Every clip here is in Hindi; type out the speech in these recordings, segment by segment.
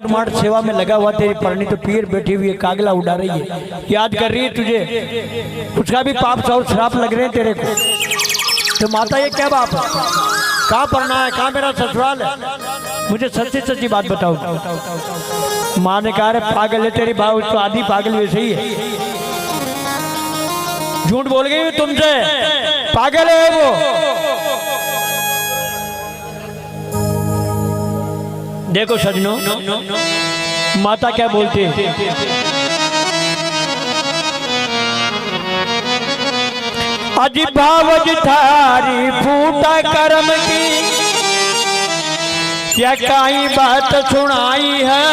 मार्ट सेवा में लगा हुआ, तेरी परनी तो पीर बैठी हुई है, कागला उड़ा रही है, याद कर रही है तुझे, उसका भी पाप और श्राप लग रहे हैं तेरे को। तो माता ये क्या बात है, कहाँ पढ़ना है, कहाँ मेरा ससुराल है, मुझे सच्ची सच्ची बात बताओ। माँ ने कहा पागल है तेरी भाव, तो आधी पागल वैसे ही है, झूठ बोल गई तुमसे, पागल है वो। देखो सजनों, माता क्या बोलती है, अजी भावज थारी फूटा कर्म की, क्या काई बात सुनाई है,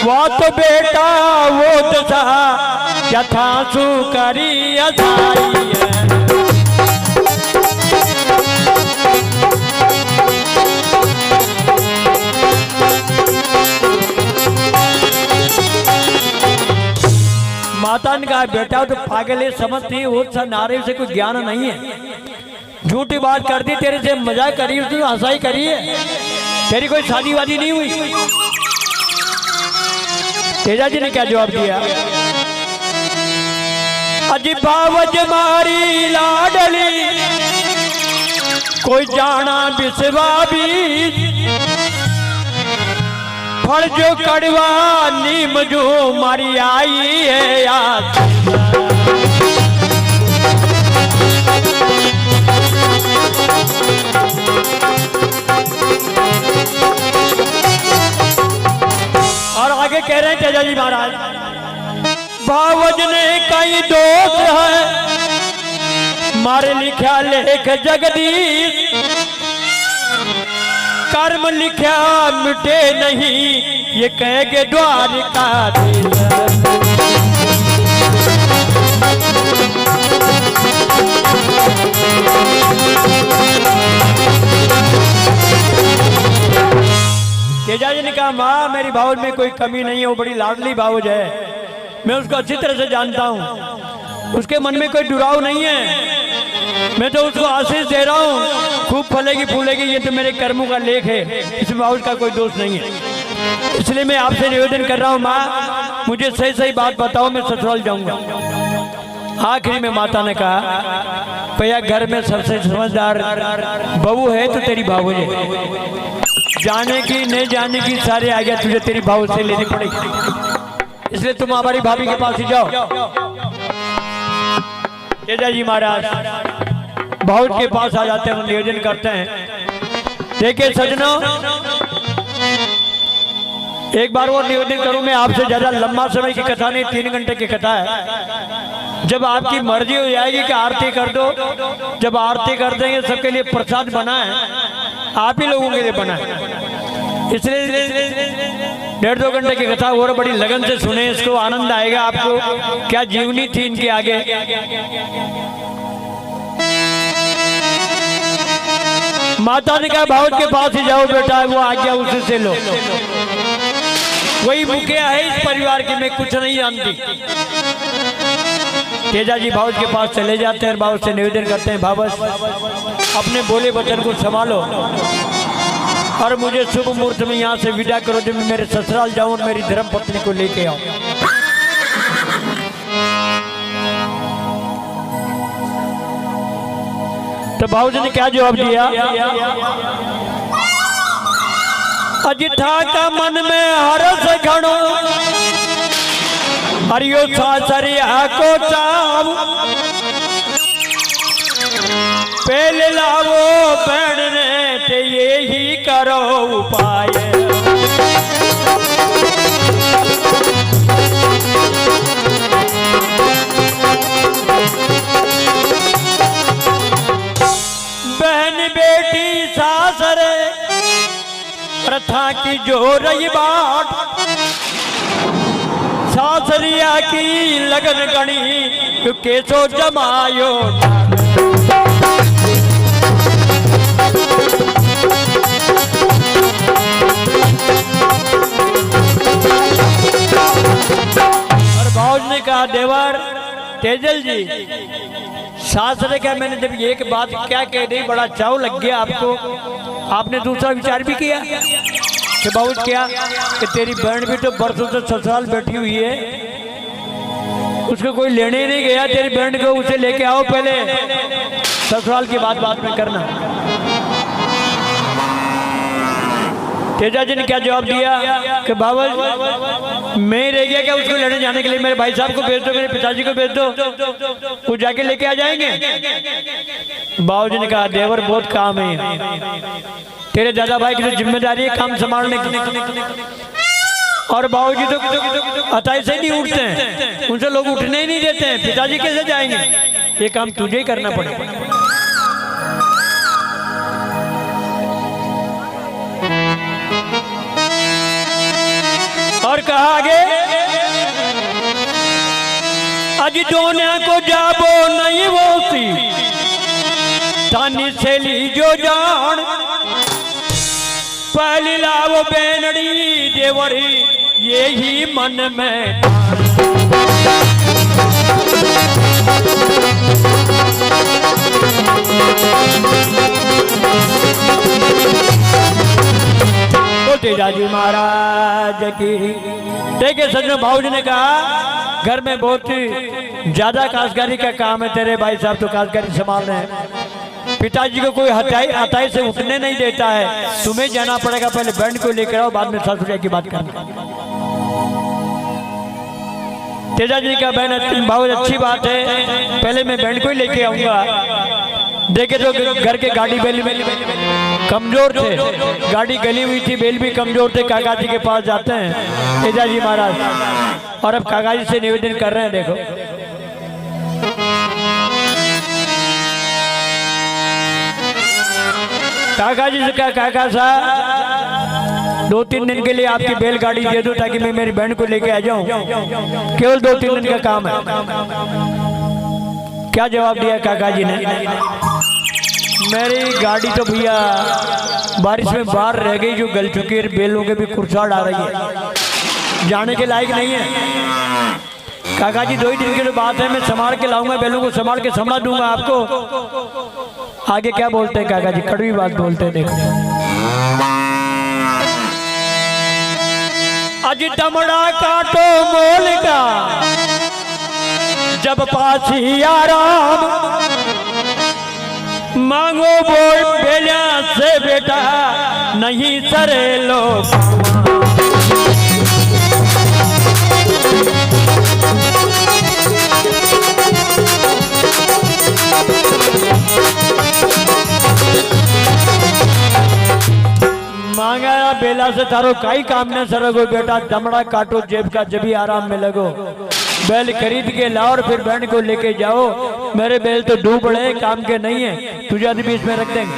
वो तो बेटा वो दशा यथा सुकरी असाई है। माता ने कहा बेटा तो पागल है, समझती है, वो नारे से कोई ज्ञान नहीं है, झूठी बात कर दी, तेरे से मजाक करी, उसने हंसाई करी है, तेरी कोई शादी वादी नहीं हुई। तेजा जी ने क्या जवाब दिया, अजी बावज मारी लाडली, कोई जाना बिसवा भी, फल जो कड़वा नीम जो मारी आई है याद। और आगे कह रहे हैं तेजा जी महाराज, भावज ने कई दोष है, मारे लिखा लेख जगदीश, कर्म लिखा मिटे नहीं, ये कहेंगे द्वारिकाधीश। तेजा जी ने कहा माँ मेरी भावज में कोई कमी नहीं है, वो बड़ी लाडली भावज है, मैं उसको अच्छी तरह से जानता हूँ, उसके मन में कोई डुराव नहीं है, मैं तो उसको आशीष दे रहा हूँ, खूब फलेगी फूलेगी, ये तो मेरे कर्मों का लेख है, इसमें भावज का कोई दोष नहीं है। इसलिए मैं आपसे निवेदन कर रहा हूँ माँ मुझे सही सही बात बताओ, मैं ससुराल जाऊंगा। आखिरी में माता ने कहा भैया घर में सबसे समझदार बहू है तो तेरी भावज है, जाने की नहीं जाने की सारे आज्ञा तुझे तेरी भावज से लेनी पड़ेगी, इसलिए तुम हमारी भाभी के पास ही जाओ। तेजा जी महाराज भावज के पास आ जाते हैं, निवेदन करते हैं। देखिए सजनों, एक बार वो निवेदन करूं मैं आपसे, ज्यादा लंबा समय की कथा नहीं, 3 घंटे की कथा है। जब आपकी मर्जी हो जाएगी कि आरती कर दो, जब आरती कर देंगे, सबके लिए प्रसाद बना है, आप ही लोगों के लिए बना है, इसलिए 1.5-2 घंटे की कथा और बड़ी लगन से सुने, इसको आनंद आएगा आपको, क्या जीवनी थी इनके आगे। माता ने कहा भावज के पास ही जाओ बेटा, वो आज्ञा उसी से लो, वही मुखिया है इस परिवार की, मैं कुछ नहीं जानती। तेजा जी भावज के पास चले जाते हैं, भावज से निवेदन करते हैं भावज अपने बोले वचन को संभालो और मुझे शुभ मुहूर्त में यहाँ से विदा करो, जब मैं मेरे ससुराल जाऊं और मेरी धर्म पत्नी को लेके आओ। तो भावज ने क्या जवाब दिया, अजिठा का मन में हरस घणो, हरियो सासरिया को चाव, पहले लावो बहन ते ये ही करो उपाय। बहन बेटी सासर प्रथा की जो रही बात, सासरिया की लगन गणी केसो जमायो। और भावज ने कहा देवर तेजल जी, सास ने कहा मैंने जब एक बात क्या कह दी, बड़ा चाव लग गया आपको, आपने दूसरा विचार भी किया कि बहुत क्या कि तेरी बहन भी तो बरसों से ससुराल बैठी हुई है, उसको कोई लेने ही नहीं गया, तेरी बहन को उसे लेके आओ, पहले ससुराल की बात में करना। तेजा जी ने क्या जवाब दिया कि बाबा मैं ही रह गया क्या उसको लेने जाने के लिए, मेरे भाई साहब को भेज दो, मेरे पिताजी को भेज दो, वो जाके लेके आ जाएंगे। बाबू जी ने कहा देवर बहुत काम है, तेरे दादा भाई की तो जिम्मेदारी है काम संभालने की, और बाबूजी तो हथाई से नहीं उठते हैं, उनसे लोग उठने ही नहीं देते हैं, पिताजी कैसे जाएंगे, ये काम तुझे ही करना पड़ेगा। और कहा आगे अज दोनों को जाबो नहीं बोसी तानी से ली जो जान पहली लाओ बेनड़ी देवरी यही मन में। तेजा जी महाराज की। देखिए सज्जनों, भाऊ जी ने कहा घर में बहुत ज्यादा काश्तकारी का काम है, तेरे भाई साहब तो काश्तकारी संभाल रहे हैं, पिताजी को कोई हटाई से उठने नहीं देता है, तुम्हें जाना पड़ेगा, पहले बहन को लेकर आओ, बाद में ससुर की बात करना। तेजा जी का बहन बहुत अच्छी बात है, पहले मैं बहन को ही लेके आऊंगा। देखे तो घर के गाड़ी बैल में कमजोर थे, गाड़ी गली हुई थी, बैल भी कमजोर थे, काका जी के पास जाते हैं तेजा जी महाराज, और अब काका जी से निवेदन कर रहे हैं। देखो काका जी से कहा काका साहब 2-3 दिन के लिए आपकी बैलगाड़ी दे दो ताकि मैं मेरी बहन को लेके आ जाऊं, केवल 2-3 दिन का काम है। क्या जवाब दिया काका जी ने, मेरी गाड़ी तो भैया बारिश में बाहर रह गई, जो गल चुकी है, बैलों के भी कुर्साड़ आ रही है, जाने के लायक नहीं है। काका जी 2 ही दिन की तो बात है, मैं संभाल के लाऊंगा, बैलों को संभाल के संभाल दूंगा आपको। आगे क्या बोलते हैं काका जी, कड़वी बात बोलते हैं। देखो अज दमड़ा काटो मोल का जब पासी आराम, मांगो बोल बेलिया से बेटा नहीं सरे लोग। मांगा बेला से तारो काई काम न सरोगो बेटा, दमड़ा काटो जेब का जब ही आराम में लगो, बैल खरीद के लाओ और फिर बहन को लेके जाओ, मेरे बैल तो डूब रहे काम के नहीं है, तुझे बीच में रख देंगे।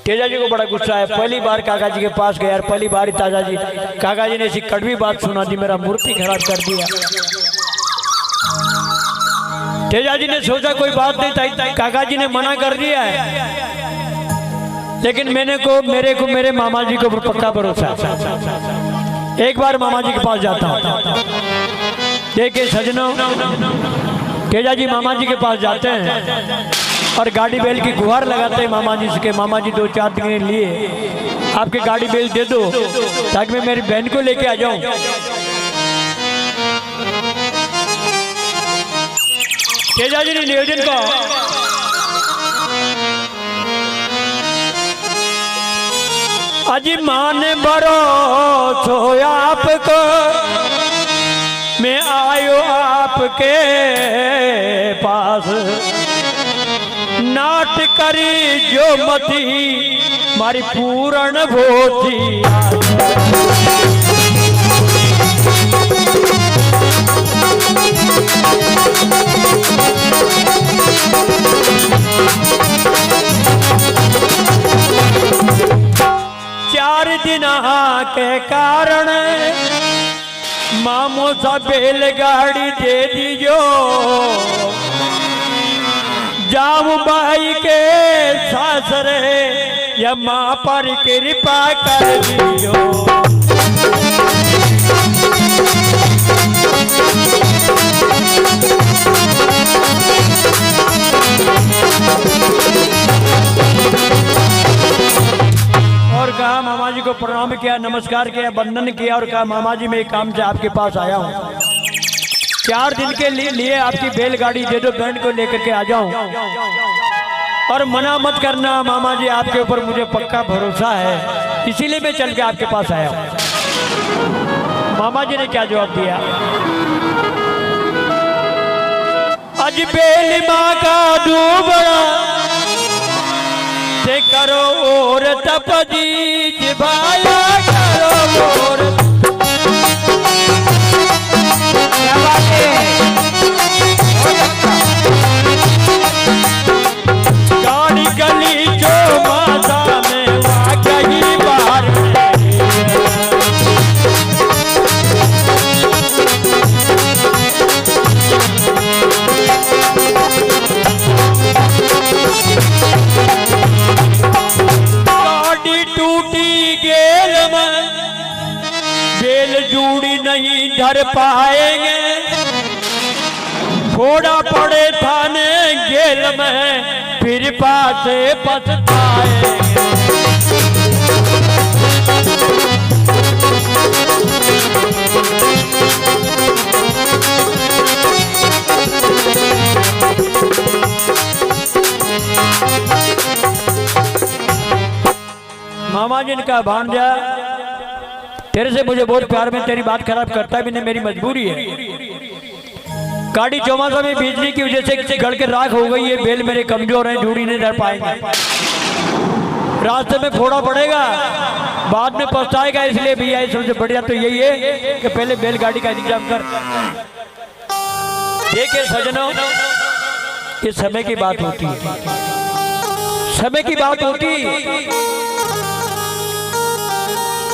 तेजा जी को बड़ा गुस्सा है, पहली बार काका जी के पास गया, पहली बार ही ताजा जी काका जी ने ऐसी कड़वी बात सुना दी, मेरा मूर्ति खराब कर दिया। तेजा जी ने सोचा कोई बात नहीं, काका जी ने मना कर दिया है, लेकिन मेरे को मेरे मामा जी को पक्का भरोसा है, एक बार मामा जी के पास जाता हूँ। देखिए सजनों, तेजा जी मामा जी के पास जाते हैं और गाड़ी बैल की गुहार लगाते हैं मामा जी से, मामा जी 2-4 दिन के लिए आपके गाड़ी बैल दे दो ताकि मैं मेरी बहन को लेके आ जाऊं। तेजा जी ने निवेदन को अजी मान भरोसो आपको, मैं आयो आपके पास, नाट करी जो मती मारी पूर्ण भोती। के कारण मामो सा बैलगाड़ी दे दीजो, जाऊं भाई के सासरे या माँ पर कृपा कर दीजो। कहा, मामा जी को प्रणाम किया, नमस्कार किया, वंदन किया और कहा मामा जी मैं एक काम से आपके पास आया हूँ, 4 दिन के लिए आपकी बैलगाड़ी दे दो, बैंड को लेकर के आ जाऊं और मना मत करना मामा जी, आपके ऊपर मुझे पक्का भरोसा है, इसीलिए मैं चल के आपके पास आया हूं। मामा जी ने क्या जवाब दिया, अज बेल माँ का दूबड़ा से करो और तपजी जिभाया करो और गाड़ी गली जो माता में वाकई बाहर गाड़ी टूटी गेल में बेल जूड़ी नहीं धर पाएंगे, थोड़ा पड़े थाने गेल में फिर पासे पछताएंगे। मामा जी ने कहा, भांजा तेरे से मुझे बहुत प्यार, में तेरी बात खराब करता भी नहीं, मेरी मजबूरी है। गाड़ी चौमासा में बिजली की वजह से गड़ के राख हो गई है, बेल मेरे कमजोर हैं, जूड़ी नहीं धर पाएंगे, रास्ते में फोड़ा पड़ेगा, बाद में पछताएगा, इसलिए भैया सबसे बढ़िया तो यही है कि पहले बैलगाड़ी का इंतजाम कर। देखिए सजनों, ये समय की बात होती है, समय की बात होती।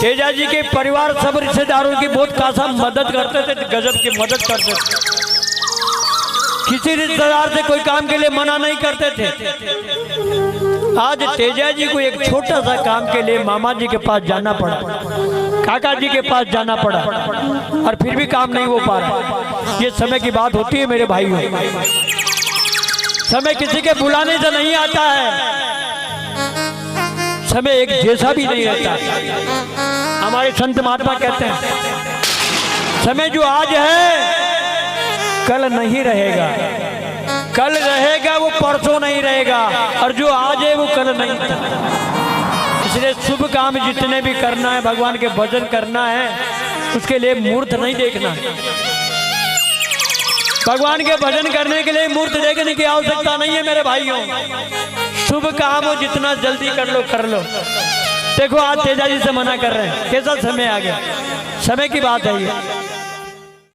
तेजा जी के परिवार सब रिश्तेदारों की बहुत खासा मदद करते थे, गजब की मदद करते थे, किसी रिश्तेदार से कोई काम के लिए मना नहीं करते थे। आज तेजा जी को एक छोटा सा काम के लिए मामा जी के पास जाना पड़ा, काका जी के पास जाना पड़ा और फिर भी काम नहीं हो पा रहा। ये समय की बात होती है मेरे भाइयों, समय किसी के बुलाने से नहीं आता है, समय एक जैसा भी नहीं रहता। हमारे संत महात्मा कहते हैं, समय जो आज है कल नहीं रहेगा, कल रहेगा वो परसों नहीं रहेगा, और जो आज है वो कल नहीं था। इसलिए शुभ काम जितने भी करना है, भगवान के भजन करना है, उसके लिए मूर्त नहीं देखना है। भगवान के भजन करने के लिए मूर्त देखने की आवश्यकता नहीं है मेरे भाइयों। शुभ काम हो जितना जल्दी कर लो कर लो। देखो आज तेजा जी से मना कर रहे हैं, कैसा समय आ गया, समय की बात है ये।